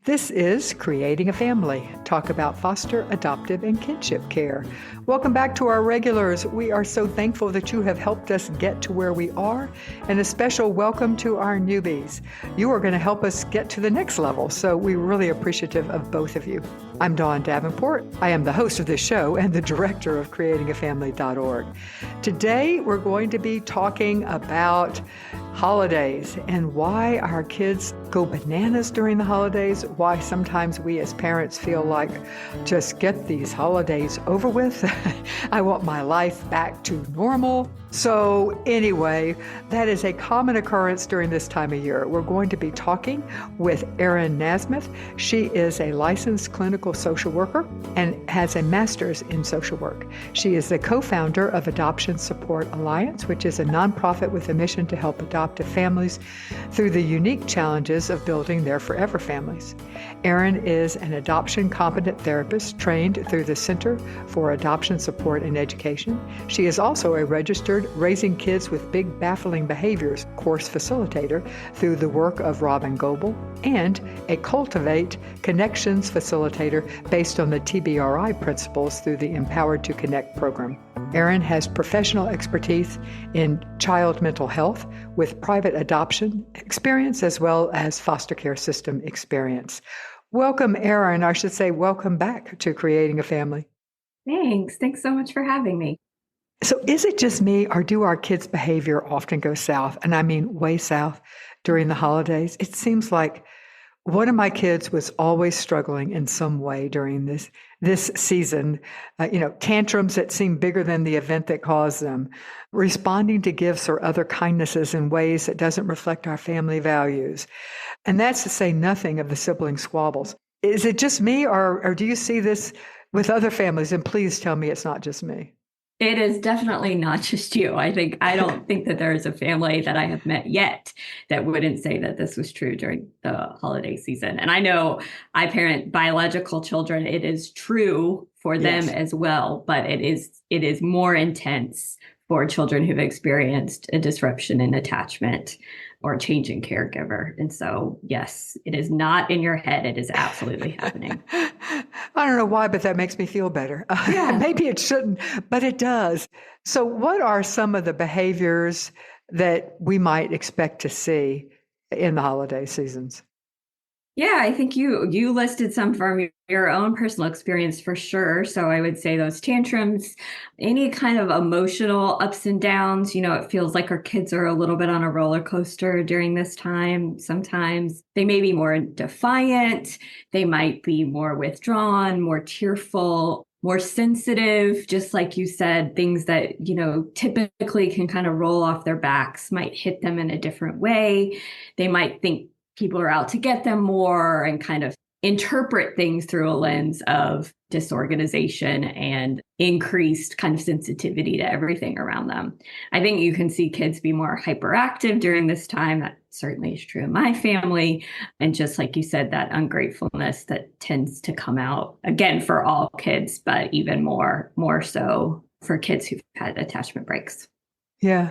This is Creating a Family. Talk about foster, adoptive, and kinship care. Welcome back to our regulars. We are so thankful that you have helped us get to where we are, and a special welcome to our newbies. You are going to help us get to the next level, so we're really appreciative of both of you. I'm Dawn Davenport. I am the host of this show and the director of creatingafamily.org. Today, we're going to be talking about holidays and why our kids go bananas during the holidays, why sometimes we as parents feel like, just get these holidays over with. I want my life back to normal. So anyway, that is a common occurrence during this time of year. We're going to be talking with Erin Nasmith. She is a licensed clinical social worker and has a master's in social work. She is the co-founder of Adoption Support Alliance, which is a nonprofit with a mission to help adoptive families through the unique challenges of building their forever families. Erin is an adoption competent therapist trained through the Center for Adoption Support and Education. She is also a registered Raising Kids with Big Baffling Behaviors course facilitator through the work of Robin Goebel, and a Cultivate Connections facilitator based on the TBRI principles through the Empowered to Connect program. Erin has professional expertise in child mental health with private adoption experience as well as foster care system experience. Welcome, Erin. I should say welcome back to Creating a Family. Thanks. Thanks so much for having me. So is it just me, or do our kids' behavior often go south? And I mean way south during the holidays. It seems like one of my kids was always struggling in some way during this season. Tantrums that seem bigger than the event that caused them, responding to gifts or other kindnesses in ways that doesn't reflect our family values. And that's to say nothing of the sibling squabbles. Is it just me, or do you see this with other families? And please tell me it's not just me. It is definitely not just you. I don't think that there is a family that I have met yet that wouldn't say that this was true during the holiday season. And I know I parent biological children. It is true for them as well, but it is more intense for children who've experienced a disruption in attachment or change in caregiver. And so, yes, it is not in your head. It is absolutely happening. I don't know why, but that makes me feel better. Maybe it shouldn't, but it does. So what are some of the behaviors that we might expect to see in the holiday seasons? Yeah, I think you listed some from your own personal experience for sure. So I would say those tantrums, any kind of emotional ups and downs. It feels like our kids are a little bit on a roller coaster during this time. Sometimes they may be more defiant. They might be more withdrawn, more tearful, more sensitive. Just like you said, things that, typically can kind of roll off their backs might hit them in a different way. They might think people are out to get them more and kind of interpret things through a lens of disorganization and increased kind of sensitivity to everything around them. I think you can see kids be more hyperactive during this time. That certainly is true in my family. And just like you said, that ungratefulness that tends to come out again for all kids, but even more so for kids who've had attachment breaks. Yeah.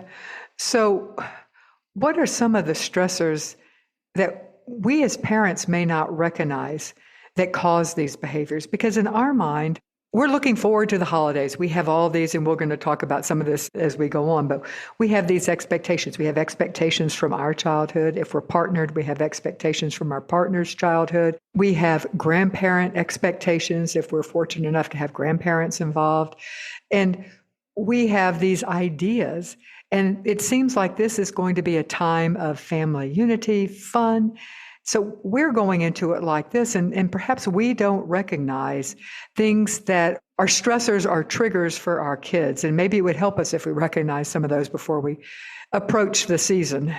So what are some of the stressors that we as parents may not recognize that cause these behaviors? Because in our mind, we're looking forward to the holidays. We have all these, and we're going to talk about some of this as we go on, but we have these expectations. We have expectations from our childhood. If we're partnered, we have expectations from our partner's childhood. We have grandparent expectations if we're fortunate enough to have grandparents involved. And we have these ideas. And it seems like this is going to be a time of family unity, fun. So we're going into it like this, and perhaps we don't recognize things that are stressors or triggers for our kids. And maybe it would help us if we recognize some of those before we approach the season.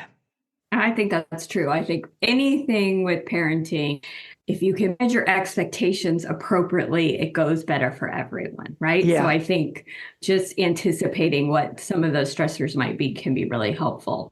I think that's true. I think anything with parenting, if you can manage your expectations appropriately, it goes better for everyone, right? Yeah. So I think just anticipating what some of those stressors might be can be really helpful.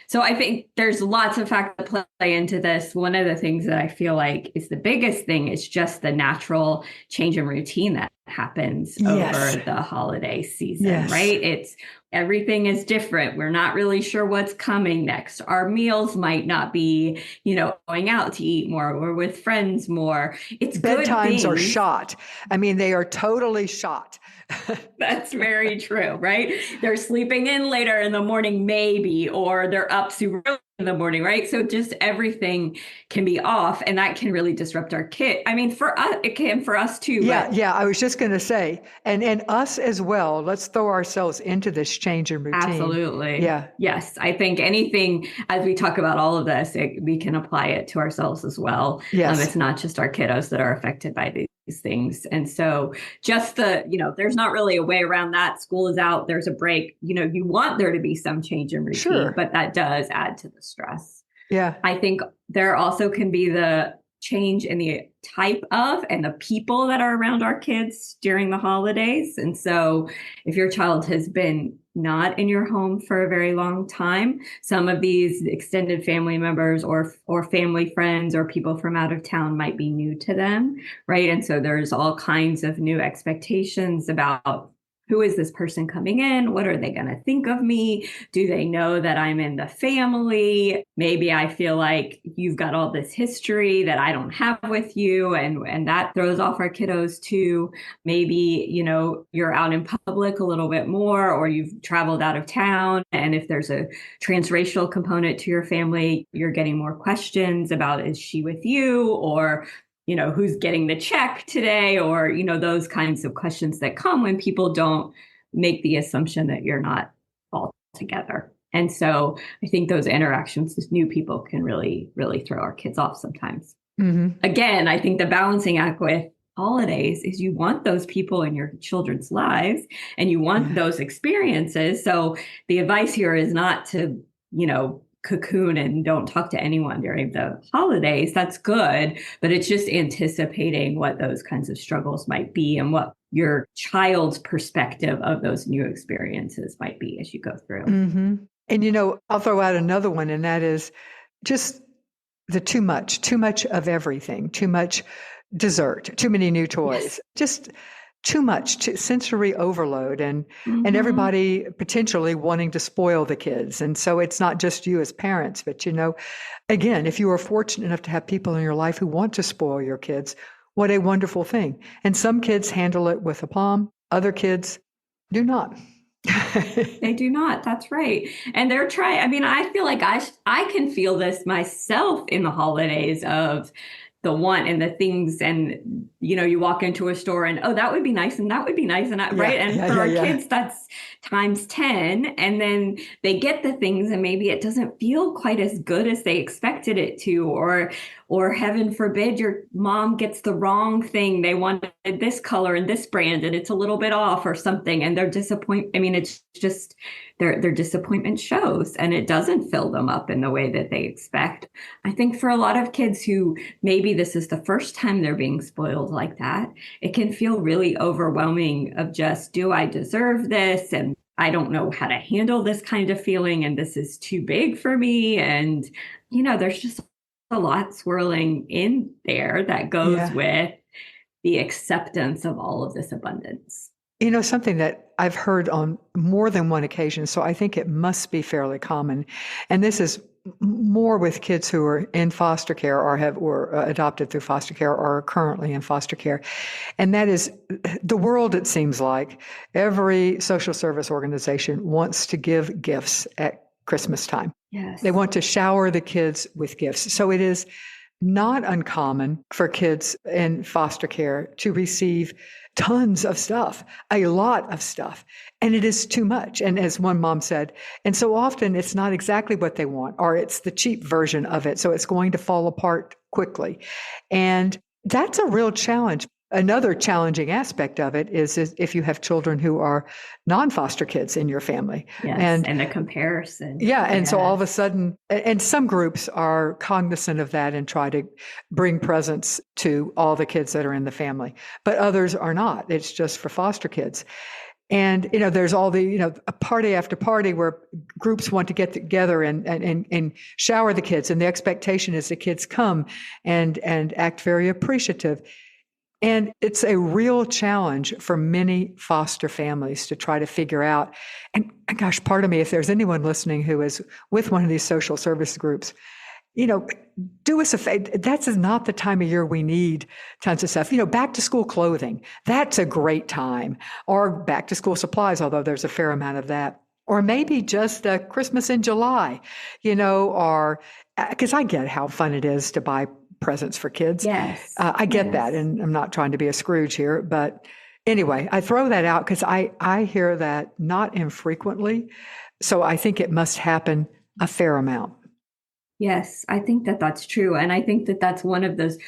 So I think there's lots of factors that play into this. One of the things that I feel like is the biggest thing is just the natural change in routine that happens Yes. over the holiday season, Yes. right? Everything is different. We're not really sure what's coming next. Our meals might not be, going out to eat more or with friends more. It's good Bedtimes are things. shot. I mean, they are totally shot. That's very true, right? They're sleeping in later in the morning, maybe, or they're up super early in the morning, right? So just everything can be off, and that can really disrupt our kid. I mean, for us, it can for us too. Yeah, But yeah. I was just going to say, and us as well. Let's throw ourselves into this change in routine. absolutely. Yeah. Yes. I think anything, as we talk about all of this, we can apply it to ourselves as well. Yes. It's not just our kiddos that are affected by these things. And so just there's not really a way around that. School is out, there's a break. You want there to be some change in routine, Sure. but that does add to the stress. Yeah. I think there also can be the change in the type of and the people that are around our kids during the holidays. And so if your child has been not in your home for a very long time, some of these extended family members or family friends or people from out of town might be new to them, right? And so there's all kinds of new expectations about who is this person coming in? What are they going to think of me? Do they know that I'm in the family? Maybe I feel like you've got all this history that I don't have with you. And that throws off our kiddos too. Maybe, you're out in public a little bit more, or you've traveled out of town. And if there's a transracial component to your family, you're getting more questions about, is she with you? Or who's getting the check today, or, those kinds of questions that come when people don't make the assumption that you're not all together. And so I think those interactions with new people can really, really throw our kids off sometimes. Mm-hmm. Again, I think the balancing act with holidays is you want those people in your children's lives and you want those experiences. So the advice here is not to, cocoon and don't talk to anyone during the holidays. That's good, but it's just anticipating what those kinds of struggles might be and what your child's perspective of those new experiences might be as you go through. Mm-hmm. And I'll throw out another one, and that is just the too much of everything, too much dessert, too many new toys, Yes. just too much sensory overload, and everybody potentially wanting to spoil the kids. And so it's not just you as parents, but again, if you are fortunate enough to have people in your life who want to spoil your kids, what a wonderful thing. And some kids handle it with aplomb, other kids do not. They do not. That's right. And they're trying. I mean, I feel like I can feel this myself in the holidays of the want and the things. And, you walk into a store and, oh, that would be nice. And that would be nice. And right. And for our kids, that's times 10. And then they get the things and maybe it doesn't feel quite as good as they expected it to, or heaven forbid your mom gets the wrong thing. They wanted this color and this brand and it's a little bit off or something. And they're disappointed. I mean, it's just their disappointment shows and it doesn't fill them up in the way that they expect. I think for a lot of kids who maybe this is the first time they're being spoiled like that, it can feel really overwhelming of just, do I deserve this? And I don't know how to handle this kind of feeling. And this is too big for me. And, there's just a lot swirling in there that goes with the acceptance of all of this abundance. Something that I've heard on more than one occasion, so I think it must be fairly common, and this is more with kids who are in foster care or adopted through foster care or are currently in foster care, and that is the world, it seems like, every social service organization wants to give gifts at Christmas time. Yes. They want to shower the kids with gifts. So it is not uncommon for kids in foster care to receive tons of stuff, a lot of stuff, and it is too much. And as one mom said, and so often it's not exactly what they want, or it's the cheap version of it, so it's going to fall apart quickly. And that's a real challenge. Another challenging aspect of it is if you have children who are non-foster kids in your family. Yes, and the comparison. Yeah, and so all of a sudden, and some groups are cognizant of that and try to bring presents to all the kids that are in the family, but others are not. It's just for foster kids. And, there's all the, a party after party where groups want to get together and shower the kids. And the expectation is the kids come and act very appreciative. And it's a real challenge for many foster families to try to figure out. And gosh, pardon me, if there's anyone listening who is with one of these social service groups, do us a favor. That's not the time of year we need tons of stuff. Back to school clothing, that's a great time. Or back to school supplies, although there's a fair amount of that. Or maybe just Christmas in July, or because I get how fun it is to buy presents for kids. Yes. I get that. And I'm not trying to be a Scrooge here. But anyway, I throw that out because I hear that not infrequently. So I think it must happen a fair amount. Yes, I think that that's true. And I think that that's one of the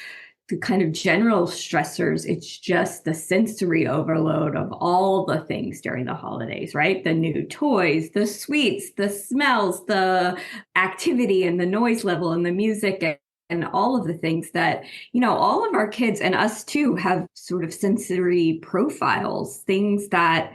kind of general stressors. It's just the sensory overload of all the things during the holidays, right? The new toys, the sweets, the smells, the activity and the noise level and the music and all of the things that, all of our kids and us too have sort of sensory profiles, things that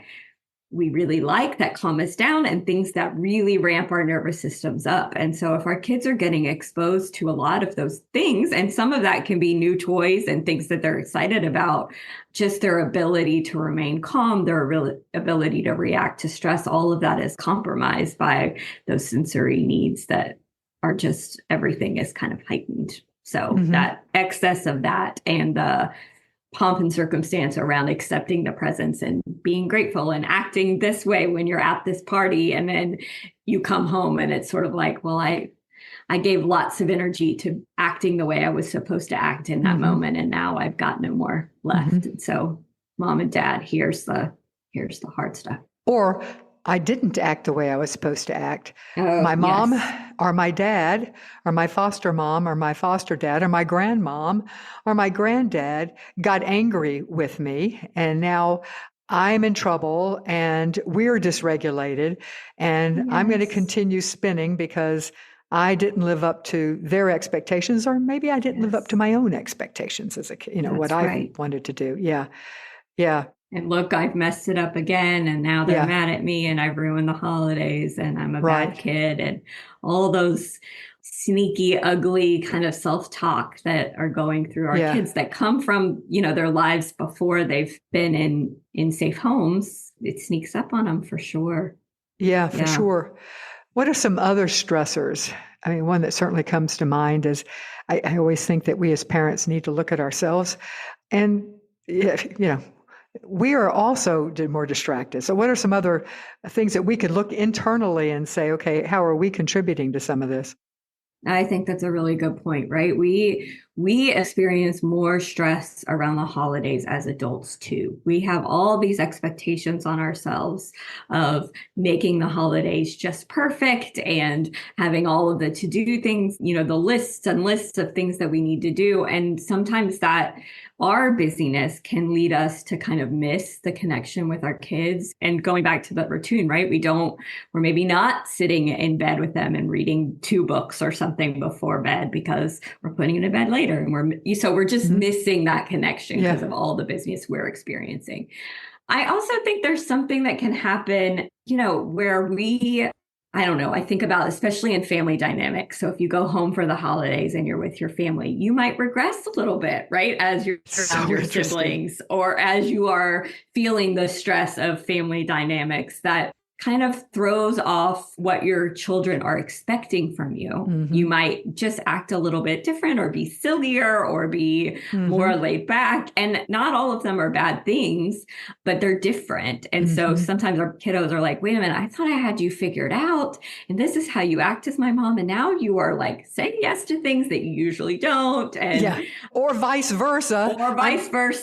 we really like that calm us down and things that really ramp our nervous systems up. And so if our kids are getting exposed to a lot of those things, and some of that can be new toys and things that they're excited about, just their ability to remain calm, their ability to react to stress, all of that is compromised by those sensory needs that are just, everything is kind of heightened. So that excess of that and the pomp and circumstance around accepting the presence and being grateful and acting this way when you're at this party. And then you come home and it's sort of like, well, I gave lots of energy to acting the way I was supposed to act in that moment. And now I've got no more left. And so mom and dad, here's the hard stuff. Or I didn't act the way I was supposed to act. My mom or my dad or my foster mom or my foster dad or my grandmom or my granddad got angry with me. And now I'm in trouble and we're dysregulated. And I'm going to continue spinning because I didn't live up to their expectations, or maybe I didn't live up to my own expectations as a kid, what I wanted to do. Yeah. Yeah. And look, I've messed it up again, and now they're mad at me, and I've ruined the holidays, and I'm a bad kid, and all those sneaky, ugly kind of self-talk that are going through our kids that come from, their lives before they've been in safe homes. It sneaks up on them for sure. Yeah, for sure. What are some other stressors? I mean, one that certainly comes to mind is I always think that we as parents need to look at ourselves and, we are also more distracted. So what are some other things that we could look internally and say, okay, how are we contributing to some of this? I think that's a really good point, right? We experience more stress around the holidays as adults too. We have all these expectations on ourselves of making the holidays just perfect and having all of the to-do things, the lists and lists of things that we need to do. And sometimes that our busyness can lead us to kind of miss the connection with our kids. And going back to the routine, right? We're maybe not sitting in bed with them and reading 2 books or something before bed because we're putting them to bed later. And we're just missing that connection because of all the busyness we're experiencing. I also think there's something that can happen, where I don't know. I think about, especially in family dynamics. So if you go home for the holidays and you're with your family, you might regress a little bit, right? As you're around your siblings, or as you are feeling the stress of family dynamics that kind of throws off what your children are expecting from you. You might just act a little bit different or be sillier or be more laid back. And not all of them are bad things, but they're different. And so sometimes our kiddos are like, wait a minute, I thought I had you figured out. And this is how you act as my mom. And now you are like saying yes to things that you usually don't. And or vice versa.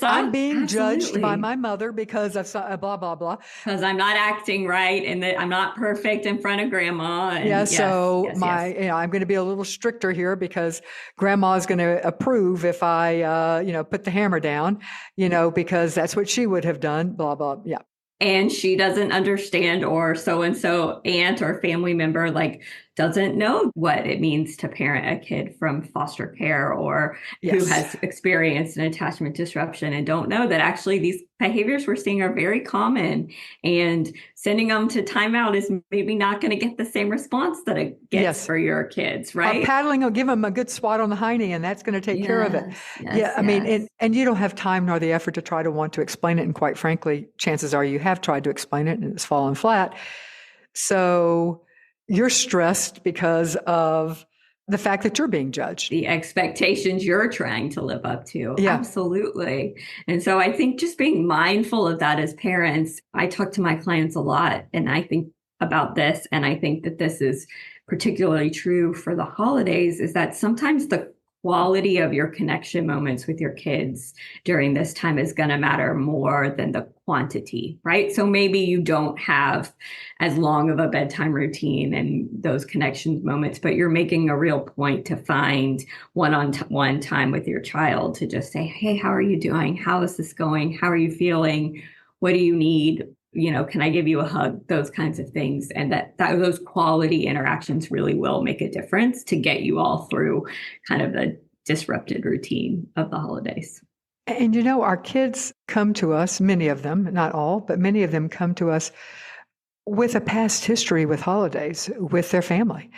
I'm being judged by my mother because of blah, blah, blah. Because I'm not acting right. And that I'm not perfect in front of grandma. And I'm going to be a little stricter here because grandma is going to approve if I, put the hammer down, because that's what she would have done, blah, blah. Yeah. And she doesn't understand, or so-and-so aunt or family member, like doesn't know what it means to parent a kid from foster care, or who Yes. has experienced an attachment disruption and don't know that actually these behaviors we're seeing are very common, and sending them to timeout is maybe not going to get the same response that it gets Yes. for your kids, Or right? paddling will give them a good swat on the hiney, and that's going to take care of it. Yes, Yeah, yes, I mean, yes. and you don't have time nor the effort to try to want to explain it. And quite frankly, chances are you have tried to explain it and it's fallen flat. So you're stressed because of the fact that you're being judged. The expectations you're trying to live up to. Yeah. Absolutely. And so I think just being mindful of that as parents, I talk to my clients a lot and I think about this, and I think that this is particularly true for the holidays, is that sometimes the quality of your connection moments with your kids during this time is going to matter more than the quantity, right? So maybe you don't have as long of a bedtime routine and those connection moments, but you're making a real point to find one-on-one time with your child to just say, hey, how are you doing? How is this going? How are you feeling? What do you need? Can I give you a hug? Those kinds of things. And that those quality interactions really will make a difference to get you all through kind of the disrupted routine of the holidays. And our kids come to us, many of them, not all, but many of them come to us with a past history with holidays, with their family.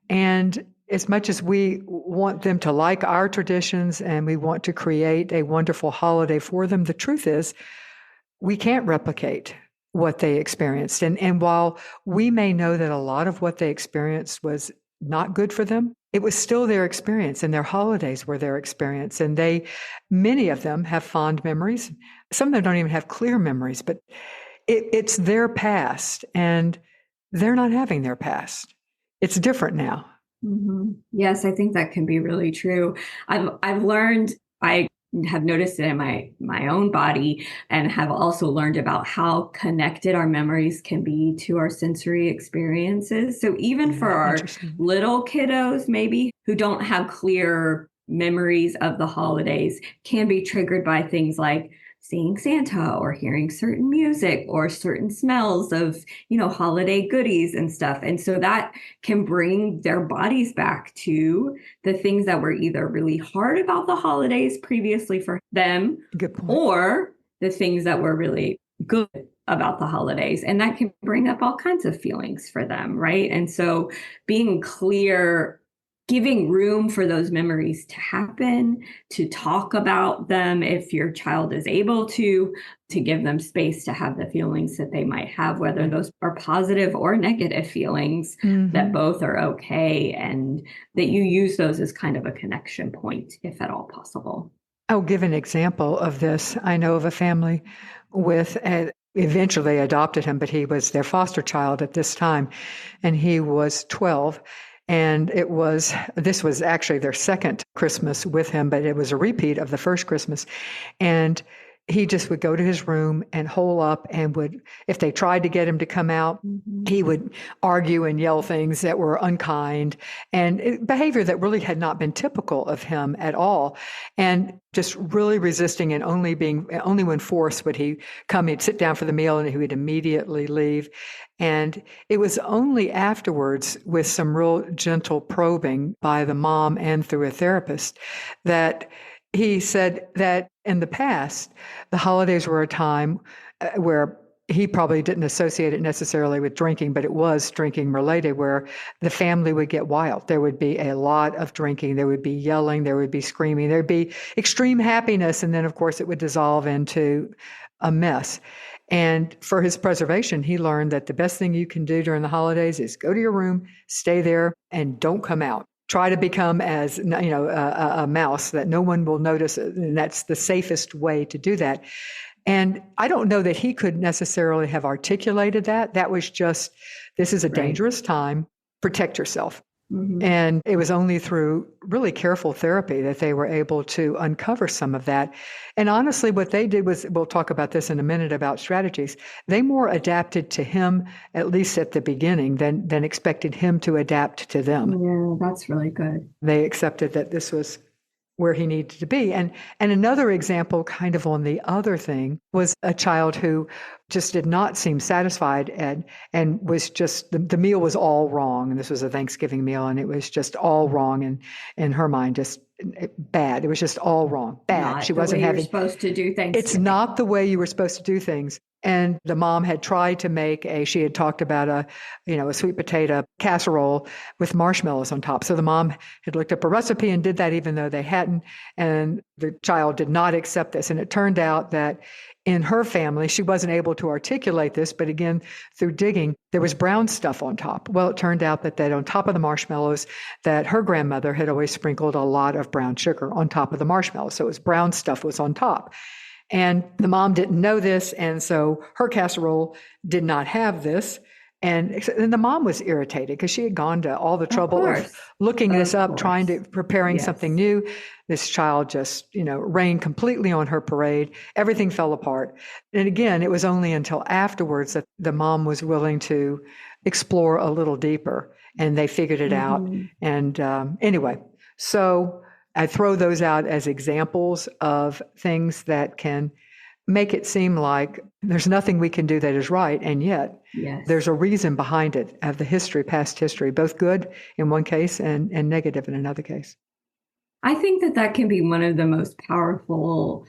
And as much as we want them to like our traditions and we want to create a wonderful holiday for them, the truth is we can't replicate what they experienced. And while we may know that a lot of what they experienced was not good for them, it was still their experience, and their holidays were their experience. And many of them have fond memories. Some of them don't even have clear memories, but it's their past, and they're not having their past. It's different now. Mm-hmm. Yes, I think that can be really true. I've learned, I have noticed it in my own body, and have also learned about how connected our memories can be to our sensory experiences. So even for our little kiddos, maybe who don't have clear memories of the holidays, can be triggered by things like seeing Santa or hearing certain music or certain smells of, holiday goodies and stuff. And so that can bring their bodies back to the things that were either really hard about the holidays previously for them, Good point. or the things that were really good about the holidays. And that can bring up all kinds of feelings for them, right? And so being clear, giving room for those memories to happen, to talk about them if your child is able to give them space to have the feelings that they might have, whether those are positive or negative feelings, that both are okay, and that you use those as kind of a connection point, if at all possible. I'll give an example of this. I know of a family eventually they adopted him, but he was their foster child at this time, and he was 12. And this was actually their second Christmas with him, but it was a repeat of the first Christmas. And he just would go to his room and hole up, and if they tried to get him to come out, he would argue and yell things that were unkind and behavior that really had not been typical of him at all. And just really resisting, and only when forced would he come, he'd sit down for the meal and he would immediately leave. And it was only afterwards, with some real gentle probing by the mom and through a therapist, that he said that in the past, the holidays were a time where he probably didn't associate it necessarily with drinking, but it was drinking related, where the family would get wild. There would be a lot of drinking. There would be yelling. There would be screaming. There'd be extreme happiness. And then, of course, it would dissolve into a mess. And for his preservation, he learned that the best thing you can do during the holidays is go to your room, stay there, and don't come out. Try to become as, a mouse that no one will notice. And that's the safest way to do that. And I don't know that he could necessarily have articulated that. That was just, this is a dangerous time. Protect yourself. And it was only through really careful therapy that they were able to uncover some of that. And honestly, what they did was, we'll talk about this in a minute about strategies, they more adapted to him, at least at the beginning, than expected him to adapt to them. Yeah, that's really good. They accepted that this was where he needed to be. And another example, kind of on the other thing, was a child who just did not seem satisfied and was just the meal was all wrong. And this was a Thanksgiving meal, and it was just all wrong, and in her mind, just bad. It was just all wrong, bad. Not She the wasn't way you're having. supposed to do Thanksgiving. It's not the way you were supposed to do things. And the mom had tried to make she had talked about a sweet potato casserole with marshmallows on top. So the mom had looked up a recipe and did that even though they hadn't. And the child did not accept this. And it turned out that in her family, she wasn't able to articulate this, but again, through digging, there was brown stuff on top. Well, it turned out that on top of the marshmallows, that her grandmother had always sprinkled a lot of brown sugar on top of the marshmallows. So it was brown stuff was on top. And the mom didn't know this, and so her casserole did not have this. And the mom was irritated because she had gone to all the trouble of looking this up, preparing something new. This child just, rained completely on her parade. Everything fell apart. And again, it was only until afterwards that the mom was willing to explore a little deeper, and they figured it out. And anyway, so I throw those out as examples of things that can make it seem like there's nothing we can do that is right. And yet there's a reason behind it of the history, past history, both good in one case and negative in another case. I think that can be one of the most powerful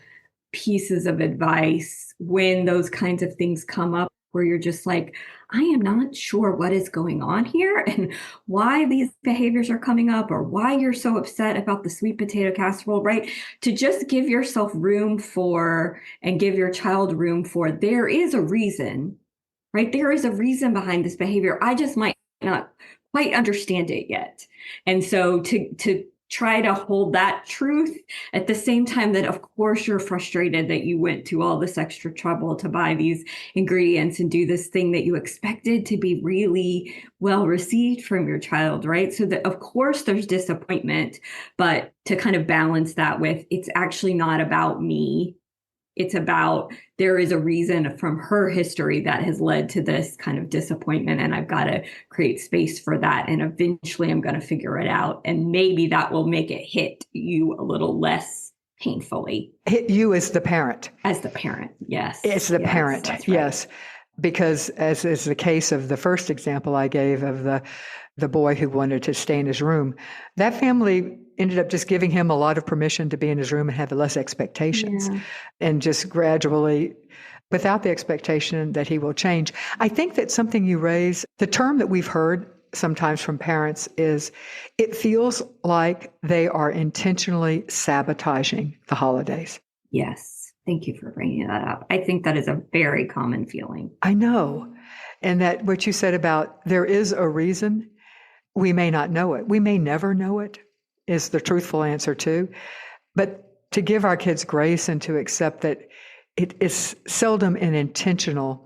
pieces of advice when those kinds of things come up, where you're just like, I am not sure what is going on here and why these behaviors are coming up, or why you're so upset about the sweet potato casserole, right? To just give yourself room for, and give your child room for, there is a reason, right? There is a reason behind this behavior. I just might not quite understand it yet. And so to try to hold that truth at the same time that, of course, you're frustrated that you went to all this extra trouble to buy these ingredients and do this thing that you expected to be really well received from your child, right? So that, of course, there's disappointment, but to kind of balance that with, it's actually not about me. It's about, there is a reason from her history that has led to this kind of disappointment, and I've got to create space for that. And eventually I'm going to figure it out. And maybe that will make it hit you a little less painfully. Hit you as the parent. As the parent, yes. It's the parent, right. Yes. Because as is the case of the first example I gave of the boy who wanted to stay in his room, that family ended up just giving him a lot of permission to be in his room and have less expectations, and just gradually, without the expectation that he will change. I think that something you raise, the term that we've heard sometimes from parents is, it feels like they are intentionally sabotaging the holidays. Yes. Thank you for bringing that up. I think that is a very common feeling. I know. And that what you said about there is a reason, we may not know it. We may never know it, is the truthful answer too. But to give our kids grace and to accept that it is seldom an intentional,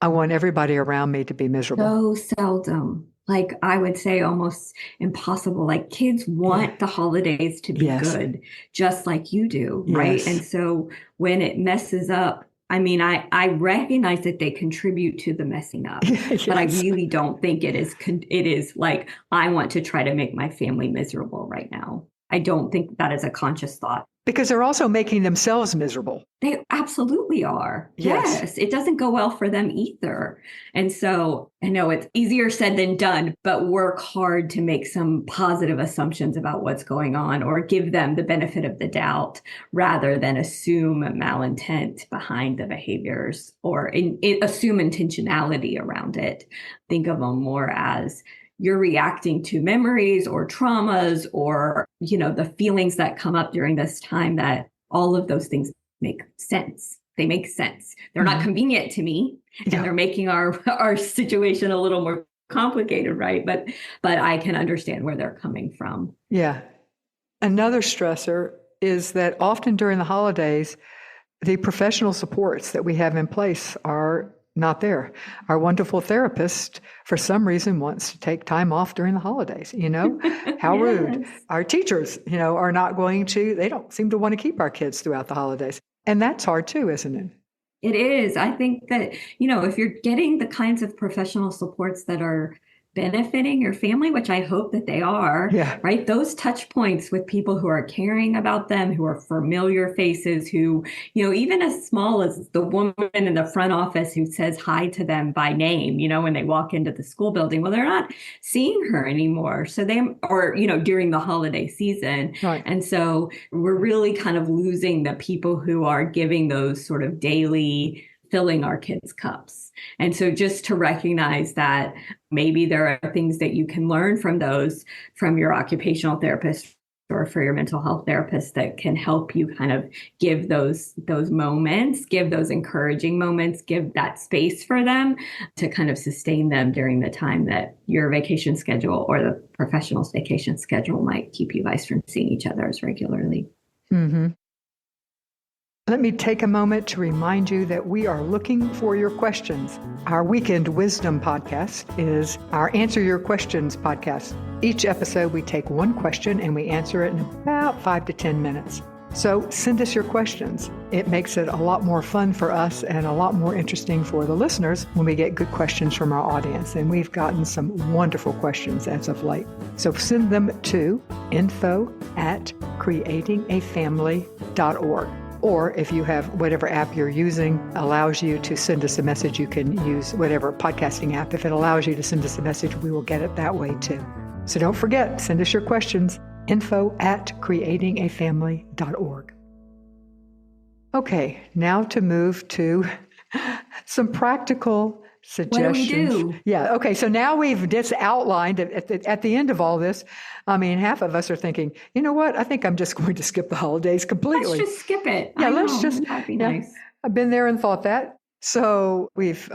I want everybody around me to be miserable. So seldom. Like, I would say almost impossible. Like, kids want the holidays to be good, just like you do, right? And so when it messes up, I mean, I recognize that they contribute to the messing up, but I really don't think it is like, I want to try to make my family miserable right now. I don't think that is a conscious thought. Because they're also making themselves miserable. They absolutely are. Yes. It doesn't go well for them either. And so I know it's easier said than done, but work hard to make some positive assumptions about what's going on, or give them the benefit of the doubt rather than assume malintent behind the behaviors, or assume intentionality around it. Think of them more as, you're reacting to memories or traumas or, the feelings that come up during this time, that all of those things make sense. They make sense. They're not convenient to me, and they're making our situation a little more complicated, right? But I can understand where they're coming from. Yeah. Another stressor is that often during the holidays, the professional supports that we have in place are not there. Our wonderful therapist, for some reason, wants to take time off during the holidays. How rude. Our teachers, are not going to, they don't seem to want to keep our kids throughout the holidays. And that's hard too, isn't it? It is. I think that, if you're getting the kinds of professional supports that are benefiting your family, which I hope that they are, Yeah. right? Those touch points with people who are caring about them, who are familiar faces, who, even as small as the woman in the front office who says hi to them by name, when they walk into the school building. Well, they're not seeing her anymore. So during the holiday season. Right. And so we're really kind of losing the people who are giving those sort of daily filling our kids' cups. And so just to recognize that maybe there are things that you can learn from your occupational therapist or for your mental health therapist that can help you kind of give those moments, give those encouraging moments, give that space for them to kind of sustain them during the time that your vacation schedule or the professional's vacation schedule might keep you guys from seeing each other as regularly. Mm-hmm. Let me take a moment to remind you that we are looking for your questions. Our Weekend Wisdom podcast is our Answer Your Questions podcast. Each episode, we take one question and we answer it in about 5 to 10 minutes. So send us your questions. It makes it a lot more fun for us and a lot more interesting for the listeners when we get good questions from our audience. And we've gotten some wonderful questions as of late. So send them to info@creatingafamily.org. Or if you have whatever app you're using allows you to send us a message, you can use whatever podcasting app. If it allows you to send us a message, we will get it that way too. So don't forget, send us your questions, info@creatingafamily.org. Okay, now to move to some practical suggestions. What do we do? Yeah. Okay. So now we've just outlined at the end of all this. I mean, half of us are thinking, you know what? I think I'm just going to skip the holidays completely. Let's just skip it. Yeah. That'd be nice. I've been there and thought that. So we've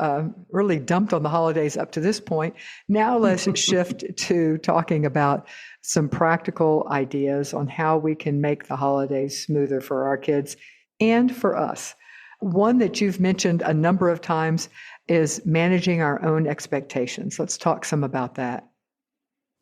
really dumped on the holidays up to this point. Now let's shift to talking about some practical ideas on how we can make the holidays smoother for our kids and for us. One that you've mentioned a number of times is managing our own expectations. Let's talk some about that.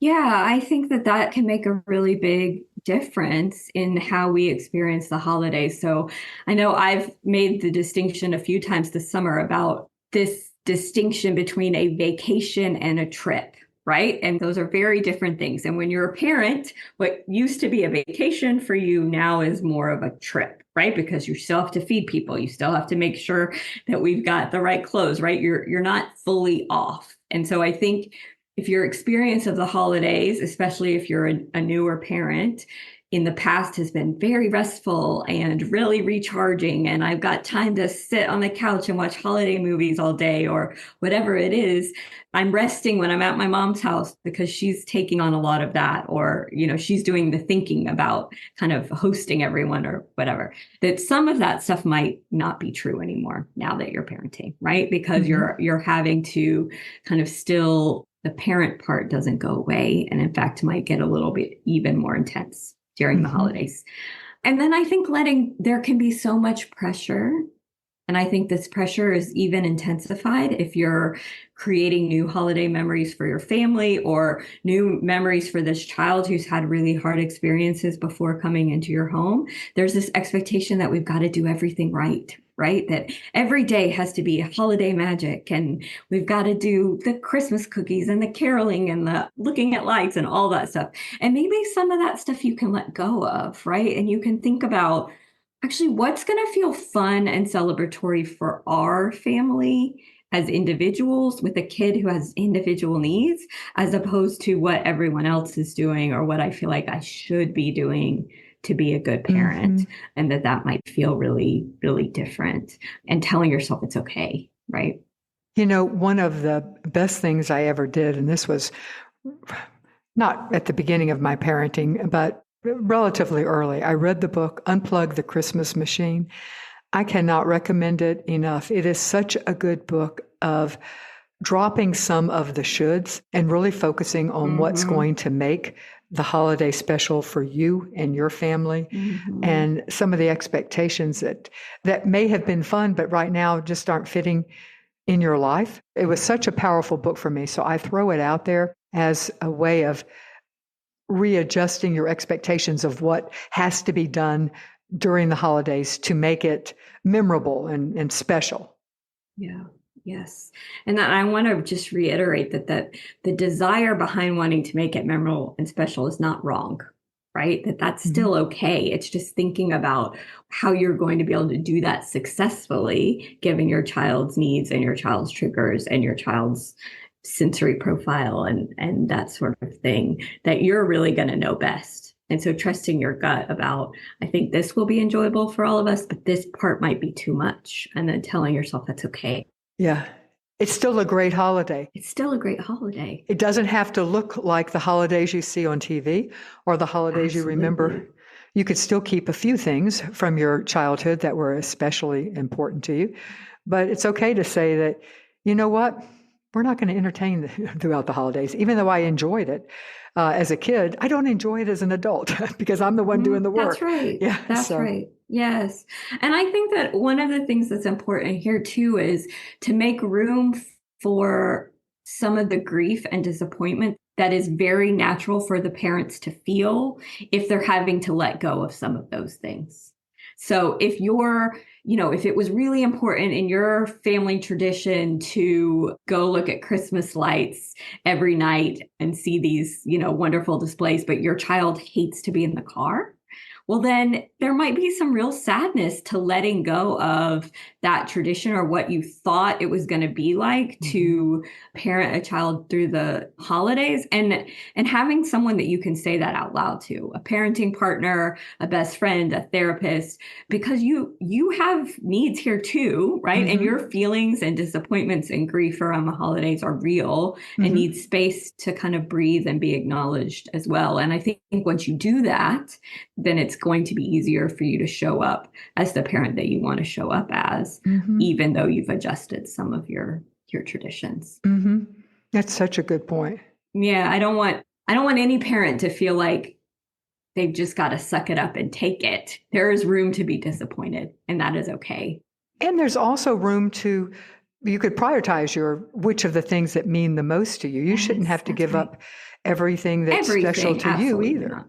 Yeah, I think that can make a really big difference in how we experience the holidays. So I know I've made the distinction a few times this summer about this distinction between a vacation and a trip, right? And those are very different things. And when you're a parent, what used to be a vacation for you now is more of a trip, right? Because you still have to feed people. You still have to make sure that we've got the right clothes, right? You're not fully off. And so I think if your experience of the holidays, especially if you're a newer parent, in the past has been very restful and really recharging, and I've got time to sit on the couch and watch holiday movies all day or whatever it is, I'm resting when I'm at my mom's house because she's taking on a lot of that, or, she's doing the thinking about kind of hosting everyone or whatever. That some of that stuff might not be true anymore now that you're parenting, right? Because you're having to kind of still, the parent part doesn't go away, and in fact might get a little bit even more intense during the holidays. And then I think there can be so much pressure. And I think this pressure is even intensified if you're creating new holiday memories for your family or new memories for this child who's had really hard experiences before coming into your home. There's this expectation that we've got to do everything right? That every day has to be holiday magic, and we've got to do the Christmas cookies and the caroling and the looking at lights and all that stuff. And maybe some of that stuff you can let go of, right? And you can think about actually what's going to feel fun and celebratory for our family as individuals with a kid who has individual needs, as opposed to what everyone else is doing or what I feel like I should be doing to be a good parent, and that might feel really, really different, and telling yourself it's okay, right? One of the best things I ever did, and this was not at the beginning of my parenting, but relatively early, I read the book, Unplug the Christmas Machine. I cannot recommend it enough. It is such a good book of dropping some of the shoulds and really focusing on what's going to make the holiday special for you and your family, and some of the expectations that may have been fun, but right now just aren't fitting in your life. It was such a powerful book for me. So I throw it out there as a way of readjusting your expectations of what has to be done during the holidays to make it memorable and special. Yeah. Yes. And I want to just reiterate that the desire behind wanting to make it memorable and special is not wrong, right? That's Mhm. still okay. It's just thinking about how you're going to be able to do that successfully, given your child's needs and your child's triggers and your child's sensory profile and that sort of thing, that you're really going to know best. And so trusting your gut about, I think this will be enjoyable for all of us, but this part might be too much. And then telling yourself that's okay. Yeah. It's still a great holiday. It's still a great holiday. It doesn't have to look like the holidays you see on TV or the holidays you remember. Absolutely. You could still keep a few things from your childhood that were especially important to you. But it's okay to say that, you know what? We're not going to entertain throughout the holidays. Even though I enjoyed it as a kid, I don't enjoy it as an adult because I'm the one doing the work. That's right. Yeah. That's So, right. Yes. And I think that one of the things that's important here too is to make room for some of the grief and disappointment that is very natural for the parents to feel if they're having to let go of some of those things. So if if it was really important in your family tradition to go look at Christmas lights every night and see these, wonderful displays, but your child hates to be in the car, well, then there might be some real sadness to letting go of that tradition or what you thought it was going to be like to parent a child through the holidays, and having someone that you can say that out loud to, a parenting partner, a best friend, a therapist, because you have needs here too, right? And your feelings and disappointments and grief around the holidays are real and need space to kind of breathe and be acknowledged as well. And I think once you do that, then it's going to be easier for you to show up as the parent that you want to show up as, even though you've adjusted some of your traditions. That's such a good point. Yeah, I don't want any parent to feel like they've just got to suck it up and take it. There is room to be disappointed, and that is okay. And there's also room to, you could prioritize which of the things that mean the most to you. You shouldn't have to give up everything that's special to you either. Not.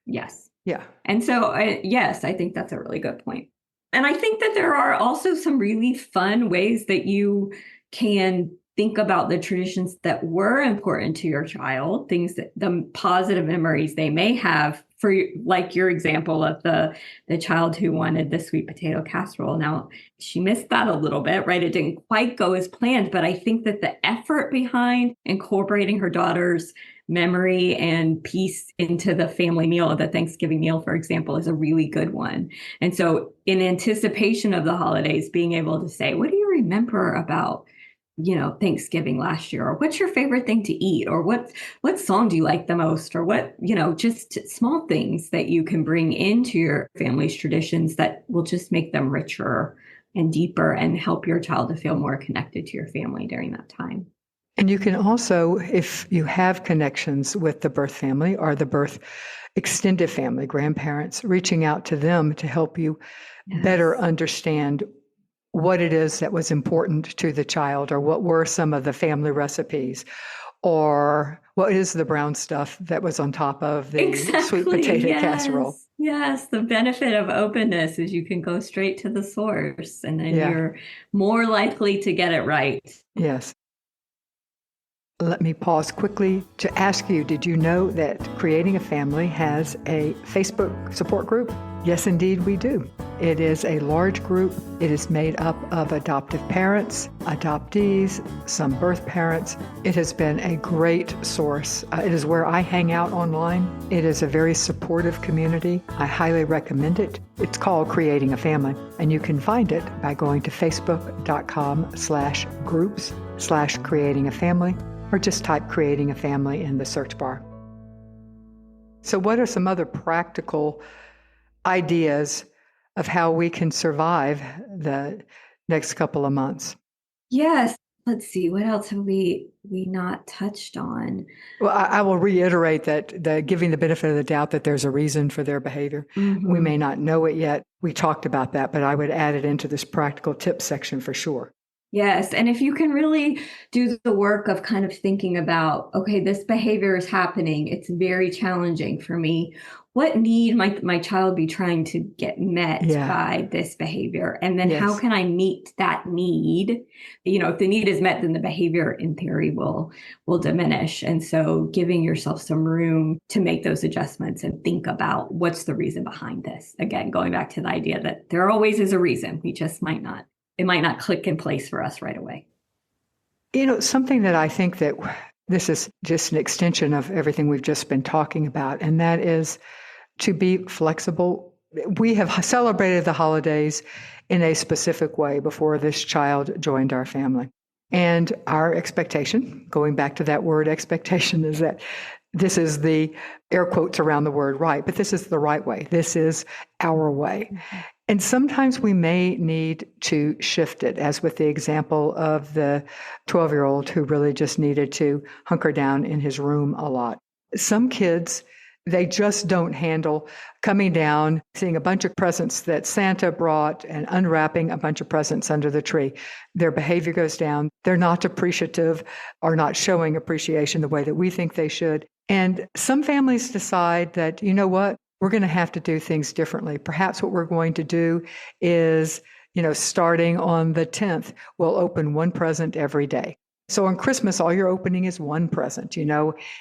Yes. Yeah. And so, yes, I think that's a really good point. And I think that there are also some really fun ways that you can think about the traditions that were important to your child, things that the positive memories they may have, for like your example of the child who wanted the sweet potato casserole. Now, she missed that a little bit, right? It didn't quite go as planned, but I think that the effort behind incorporating her daughter's memory and peace into the family meal, the Thanksgiving meal, for example, is a really good one. And so in anticipation of the holidays, being able to say, what do you remember about, Thanksgiving last year? Or what's your favorite thing to eat? Or what song do you like the most? Or what, just small things that you can bring into your family's traditions that will just make them richer and deeper and help your child to feel more connected to your family during that time. And you can also, if you have connections with the birth family or the birth extended family, grandparents, reaching out to them to help you better understand what it is that was important to the child, or what were some of the family recipes, or what is the brown stuff that was on top of the sweet potato casserole. Yes, the benefit of openness is you can go straight to the source, and then you're more likely to get it right. Yes. Let me pause quickly to ask you, did you know that Creating a Family has a Facebook support group? Yes, indeed, we do. It is a large group. It is made up of adoptive parents, adoptees, some birth parents. It has been a great source. It is where I hang out online. It is a very supportive community. I highly recommend it. It's called Creating a Family, and you can find it by going to facebook.com/groups/creating a family, or just type Creating a Family in the search bar. So what are some other practical ideas of how we can survive the next couple of months? Yes. Let's see. What else have we not touched on? Well, I will reiterate that giving the benefit of the doubt that there's a reason for their behavior. We may not know it yet. We talked about that, but I would add it into this practical tips section for sure. Yes. And if you can really do the work of kind of thinking about, okay, this behavior is happening, it's very challenging for me. what need might my child be trying to get met Yeah. by this behavior? And then how Yes. can I meet that need? If the need is met, then the behavior in theory will diminish. And so giving yourself some room to make those adjustments and think about what's the reason behind this. Again, going back to the idea that there always is a reason. It might not click in place for us right away. Something that I think that this is just an extension of everything we've just been talking about, and that is to be flexible. We have celebrated the holidays in a specific way before this child joined our family. And our expectation, going back to that word expectation, is that this is the air quotes around the word right, but this is the right way. This is our way. And sometimes we may need to shift it, as with the example of the 12-year-old who really just needed to hunker down in his room a lot. Some kids, they just don't handle coming down, seeing a bunch of presents that Santa brought and unwrapping a bunch of presents under the tree. Their behavior goes down. They're not appreciative or not showing appreciation the way that we think they should. And some families decide that, you know what, we're going to have to do things differently. Perhaps what we're going to do is, starting on the 10th, we'll open one present every day. So on Christmas, all you're opening is one present.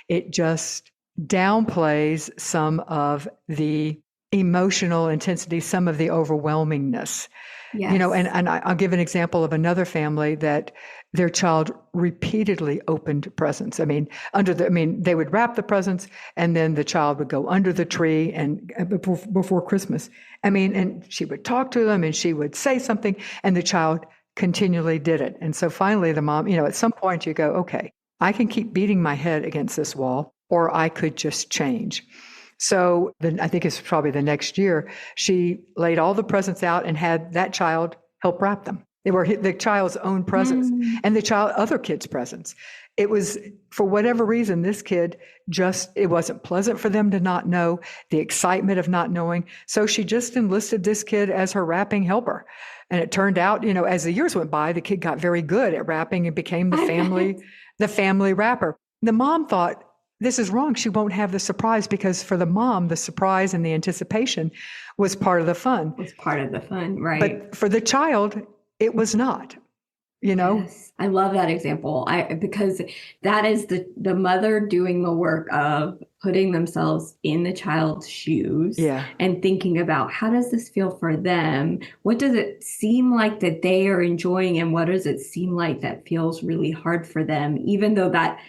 It just downplays some of the emotional intensity, some of the overwhelmingness. Yes. And I'll give an example of another family that their child repeatedly opened presents. They would wrap the presents and then the child would go under the tree and before Christmas. And she would talk to them and she would say something and the child continually did it. And so finally the mom, at some point you go, okay, I can keep beating my head against this wall, or I could just change. So then I think it's probably the next year, she laid all the presents out and had that child help wrap them. They were the child's own presents and other kids' presents. It was, for whatever reason, this kid it wasn't pleasant for them to not know, the excitement of not knowing. So she just enlisted this kid as her wrapping helper. And it turned out, as the years went by, the kid got very good at wrapping and became the family wrapper. The mom thought, this is wrong. She won't have the surprise, because for the mom, the surprise and the anticipation was part of the fun. It's part of the fun, right? But for the child, it was not, Yes, I love that example. Because that is the mother doing the work of putting themselves in the child's shoes and thinking about, how does this feel for them? What does it seem like that they are enjoying, and what does it seem like that feels really hard for them, even though that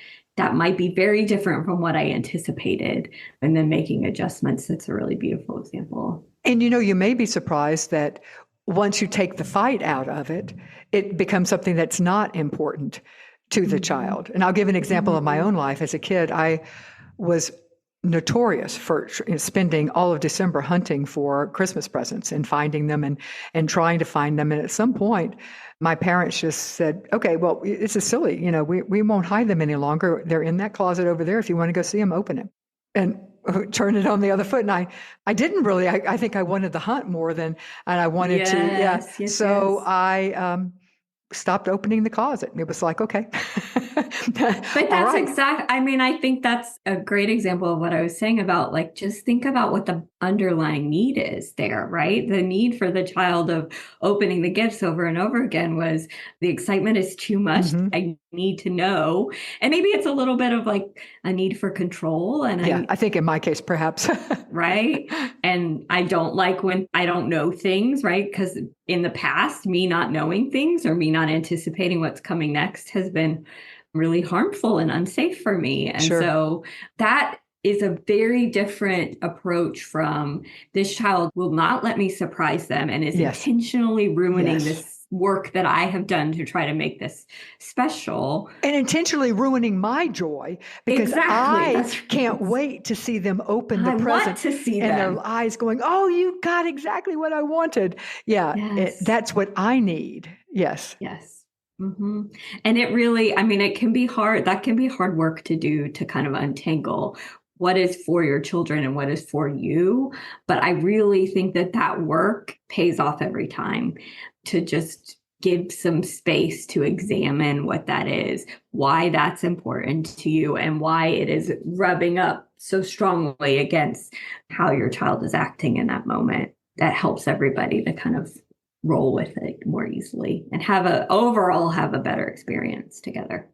might be very different from what I anticipated, and then making adjustments. That's a really beautiful example. And you may be surprised that once you take the fight out of it, it becomes something that's not important to the child. And I'll give an example of my own life. As a kid, I was notorious for spending all of December hunting for Christmas presents and finding them and trying to find them. And at some point, my parents just said, okay, well, this is silly. We won't hide them any longer. They're in that closet over there. If you want to go see them, open it. And turn it on the other foot. And I didn't really, I think I wanted the hunt more than, and I wanted to. Yes, so I stopped opening the closet. It was like, okay. But that's exact. I think that's a great example of what I was saying about, like, just think about what the underlying need is there, right? The need for the child of opening the gifts over and over again was the excitement is too much. I need to know. And maybe it's a little bit of like a need for control. And I think in my case, perhaps. Right. And I don't like when I don't know things, right? Because in the past, me not knowing things or me not anticipating what's coming next has been really harmful and unsafe for me. And so that is a very different approach from, this child will not let me surprise them and is intentionally ruining this work that I have done to try to make this special. And intentionally ruining my joy, because I can't wait to see them open the present. I want to see and them. Their eyes going, oh, you got exactly what I wanted. That's what I need. Yes. Mm-hmm. And it really, it can be hard. That can be hard work to do, to kind of untangle what is for your children and what is for you. But I really think that work pays off every time, to just give some space to examine what that is, why that's important to you, and why it is rubbing up so strongly against how your child is acting in that moment. That helps everybody to kind of roll with it more easily and overall have a better experience together.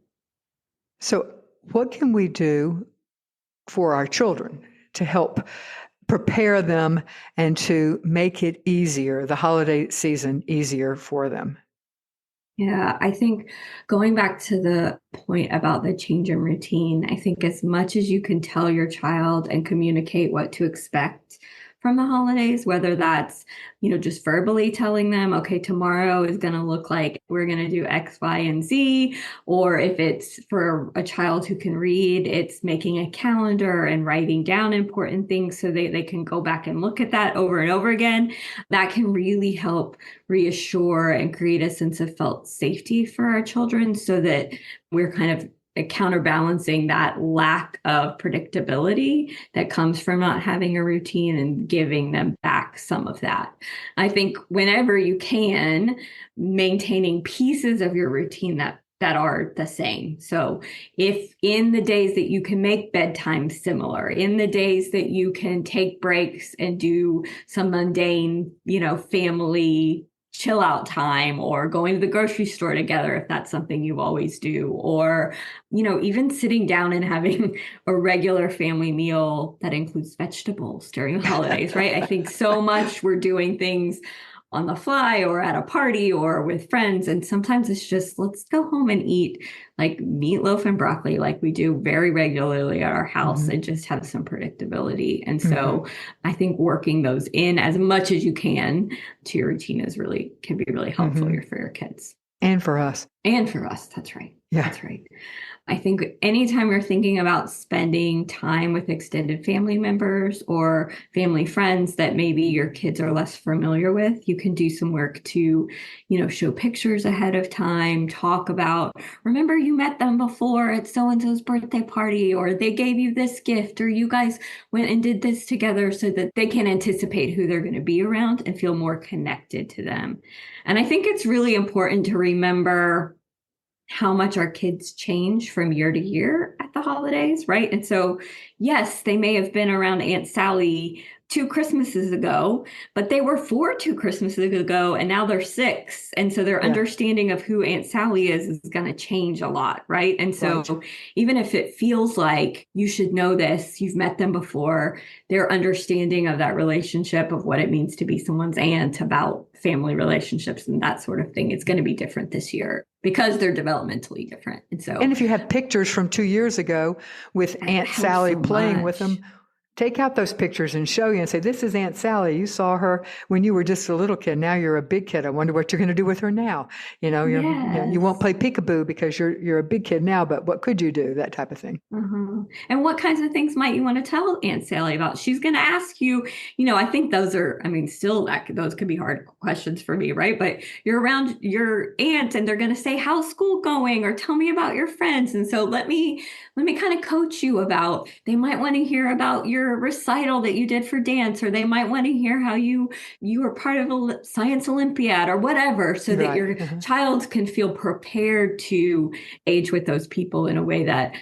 So, what can we do for our children to help prepare them and to make it easier, the holiday season easier for them? Yeah, I think going back to the point about the change in routine, I think as much as you can tell your child and communicate what to expect from the holidays, whether that's, just verbally telling them, okay, tomorrow is going to look like we're going to do X, Y, and Z. Or if it's for a child who can read, it's making a calendar and writing down important things so they can go back and look at that over and over again. That can really help reassure and create a sense of felt safety for our children so that we're kind of counterbalancing that lack of predictability that comes from not having a routine and giving them back some of that. I think whenever you can, maintaining pieces of your routine that are the same. So if in the days that you can make bedtime similar, in the days that you can take breaks and do some mundane, family chill out time, or going to the grocery store together if that's something you always do, or even sitting down and having a regular family meal that includes vegetables during the holidays, right? I think so much we're doing things on the fly or at a party or with friends, and sometimes it's just, let's go home and eat like meatloaf and broccoli like we do very regularly at our house, and just have some predictability. And so I think working those in as much as you can to your routine can be really helpful for your kids. And for us. And for us. That's right. Yeah. That's right. I think anytime you're thinking about spending time with extended family members or family friends that maybe your kids are less familiar with, you can do some work to, show pictures ahead of time, talk about, remember you met them before at so-and-so's birthday party, or they gave you this gift, or you guys went and did this together, so that they can anticipate who they're going to be around and feel more connected to them. And I think it's really important to remember how much our kids change from year to year at the holidays, right? And so, yes, they may have been around Aunt Sally 2 Christmases ago, but they were 4 2 Christmases ago, and now they're 6. And so their understanding of who Aunt Sally is going to change a lot, right? And so even if it feels like you should know this, you've met them before, their understanding of that relationship, of what it means to be someone's aunt, about family relationships and that sort of thing, it's going to be different this year because they're developmentally different. And if you have pictures from 2 years ago with Aunt Sally playing with them, take out those pictures and show you and say, this is Aunt Sally. You saw her when you were just a little kid. Now you're a big kid. I wonder what you're going to do with her now. You won't play peekaboo because you're a big kid now, but what could you do? That type of thing. And what kinds of things might you want to tell Aunt Sally about? She's going to ask you, I think those could be hard questions for me, right? But you're around your aunt and they're going to say, how's school going? Or tell me about your friends. And so let me kind of coach you about, they might want to hear about your recital that you did for dance, or they might want to hear how you were part of a science Olympiad or whatever, so that your child can feel prepared to age with those people in a way that,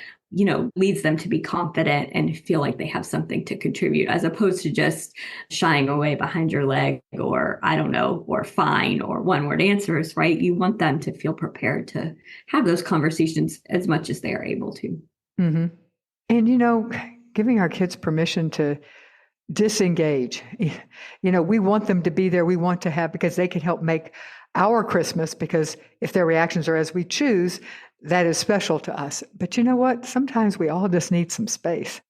leads them to be confident and feel like they have something to contribute, as opposed to just shying away behind your leg, or I don't know, or fine, or one-word answers, right? You want them to feel prepared to have those conversations as much as they are able to. And, giving our kids permission to disengage. We want them to be there. We want to have, because they can help make our Christmas, because if their reactions are as we choose, that is special to us. But you know what? Sometimes we all just need some space.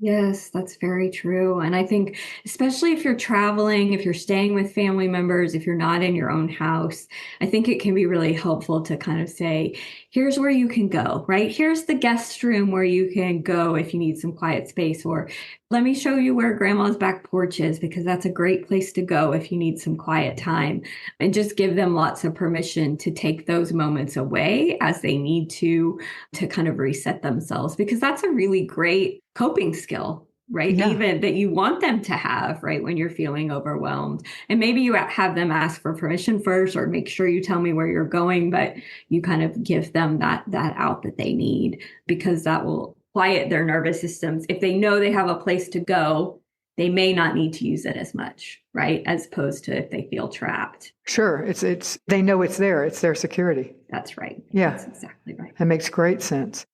Yes, that's very true. And I think, especially if you're traveling, if you're staying with family members, if you're not in your own house, I think it can be really helpful to kind of say, here's where you can go, right? Here's the guest room where you can go if you need some quiet space, or let me show you where grandma's back porch is, because that's a great place to go if you need some quiet time, and just give them lots of permission to take those moments away as they need to kind of reset themselves, because that's a really great coping skill. right? Yeah. Even that you want them to have, right? When you're feeling overwhelmed. And maybe you have them ask for permission first or make sure you tell me where you're going, but you kind of give them that out that they need because that will quiet their nervous systems. If they know they have a place to go, they may not need to use it as much, right? As opposed to if they feel trapped. Sure. It's they know it's there. It's their security. That's right. Yeah. That's exactly right. That makes great sense.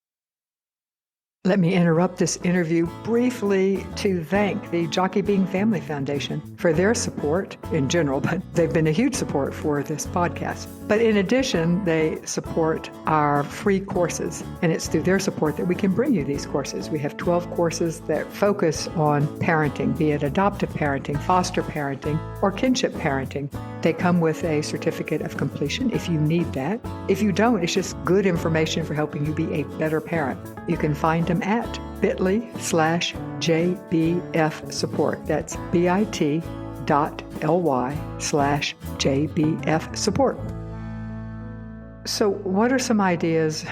Let me interrupt this interview briefly to thank the Jockey Being Family Foundation for their support in general, but they've been a huge support for this podcast. But in addition, they support our free courses, and it's through their support that we can bring you these courses. We have 12 courses that focus on parenting, be it adoptive parenting, foster parenting, or kinship parenting. They come with a certificate of completion if you need that. If you don't, it's just good information for helping you be a better parent. You can find them at bit.ly/JBF support. That's bit.ly/JBF support. So what are some ideas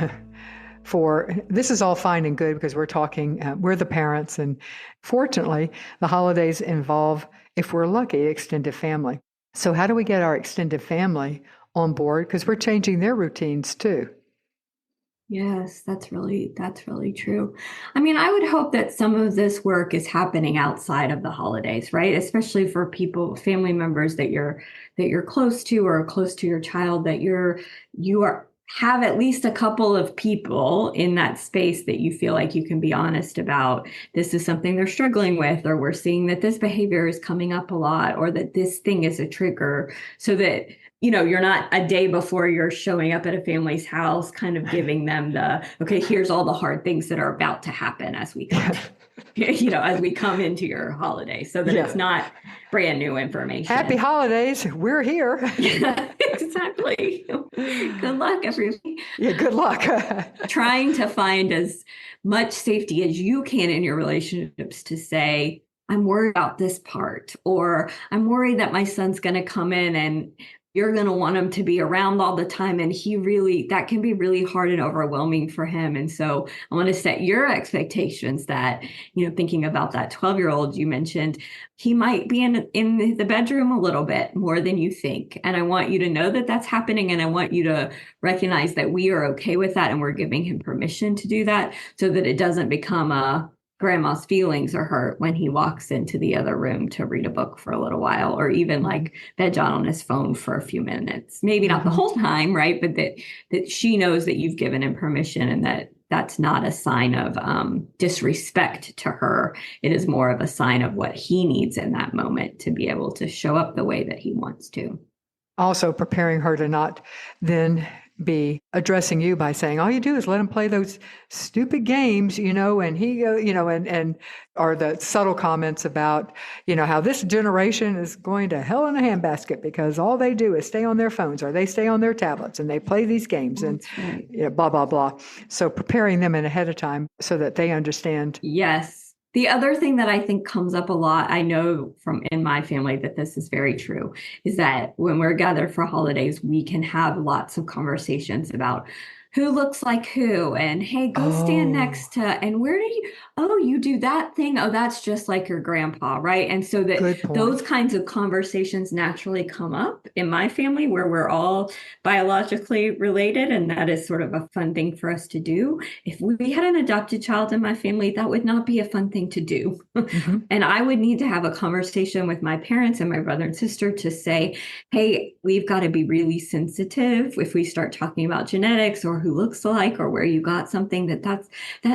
for, this is all fine and good because we're talking, we're the parents, and fortunately, the holidays involve, if we're lucky, extended family. So how do we get our extended family on board? Because we're changing their routines too. Yes, that's really true. I mean, I would hope that some of this work is happening outside of the holidays, right? Especially for people, family members that you're close to or close to your child, that have at least a couple of people in that space that you feel like you can be honest about. This is something they're struggling with, or we're seeing that this behavior is coming up a lot, or that this thing is a trigger, so that you're not a day before you're showing up at a family's house, kind of giving them okay, here's all the hard things that are about to happen as we come, as we come into your holiday, so that it's not brand new information. Happy holidays. We're here. Yeah, exactly. Good luck, everybody. Yeah, good luck. Trying to find as much safety as you can in your relationships to say, I'm worried about this part, or I'm worried that my son's going to come in and you're going to want him to be around all the time. And that can be really hard and overwhelming for him. And so I want to set your expectations that, thinking about that 12-year-old you mentioned, he might be in the bedroom a little bit more than you think. And I want you to know that that's happening. And I want you to recognize that we are okay with that. And we're giving him permission to do that so that it doesn't become a grandma's feelings are hurt when he walks into the other room to read a book for a little while, or even like veg out on his phone for a few minutes, maybe not the whole time, right? But that she knows that you've given him permission, and that's not a sign of disrespect to her. It is more of a sign of what he needs in that moment to be able to show up the way that he wants to. Also preparing her to not then be addressing you by saying, all you do is let him play those stupid games, and he go, and or the subtle comments about, how this generation is going to hell in a handbasket because all they do is stay on their phones, or they stay on their tablets and they play these games. That's and right. Blah, blah, blah. So preparing them in ahead of time so that they understand. Yes. The other thing that I think comes up a lot, I know from in my family that this is very true, is that when we're gathered for holidays, we can have lots of conversations about who looks like who, and hey, go stand next to, and where do you do that thing? Oh, that's just like your grandpa, right? And so that those kinds of conversations naturally come up in my family, where we're all biologically related, and that is sort of a fun thing for us to do. If we had an adopted child in my family, that would not be a fun thing to do. Mm-hmm. And I would need to have a conversation with my parents and my brother and sister to say, hey, we've got to be really sensitive if we start talking about genetics or who looks like or where you got something, that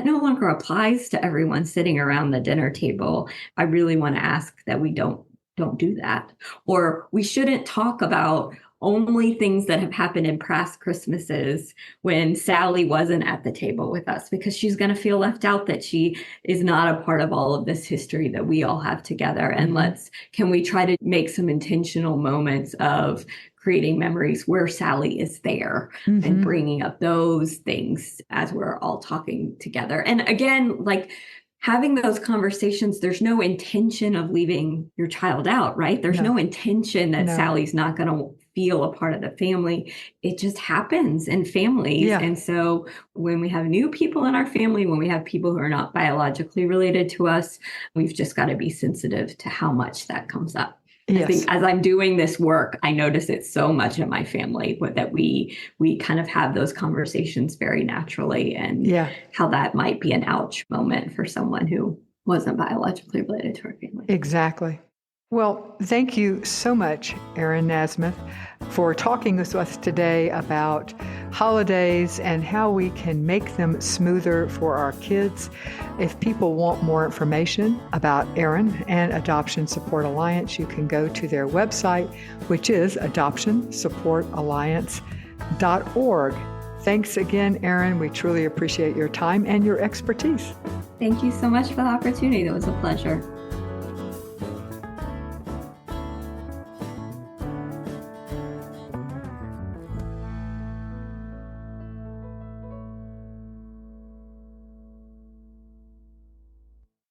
no longer applies to everyone sitting around the dinner table. I really want to ask that we don't do that. Or we shouldn't talk about only things that have happened in past Christmases when Sally wasn't at the table with us, because she's going to feel left out, that she is not a part of all of this history that we all have together. And can we try to make some intentional moments of creating memories where Sally is there and bringing up those things as we're all talking together. And again, like having those conversations, there's no intention of leaving your child out, right? There's no intention that Sally's not going to feel a part of the family. It just happens in families. Yeah. And so when we have new people in our family, when we have people who are not biologically related to us, we've just got to be sensitive to how much that comes up. I Yes. think as I'm doing this work, I notice it so much in my family, that we kind of have those conversations very naturally, and Yeah. how that might be an ouch moment for someone who wasn't biologically related to our family. Exactly. Well, thank you so much, Erin Nasmith, for talking with us today about holidays and how we can make them smoother for our kids. If people want more information about Erin and Adoption Support Alliance, you can go to their website, which is adoptionsupportalliance.org. Thanks again, Erin. We truly appreciate your time and your expertise. Thank you so much for the opportunity. It was a pleasure.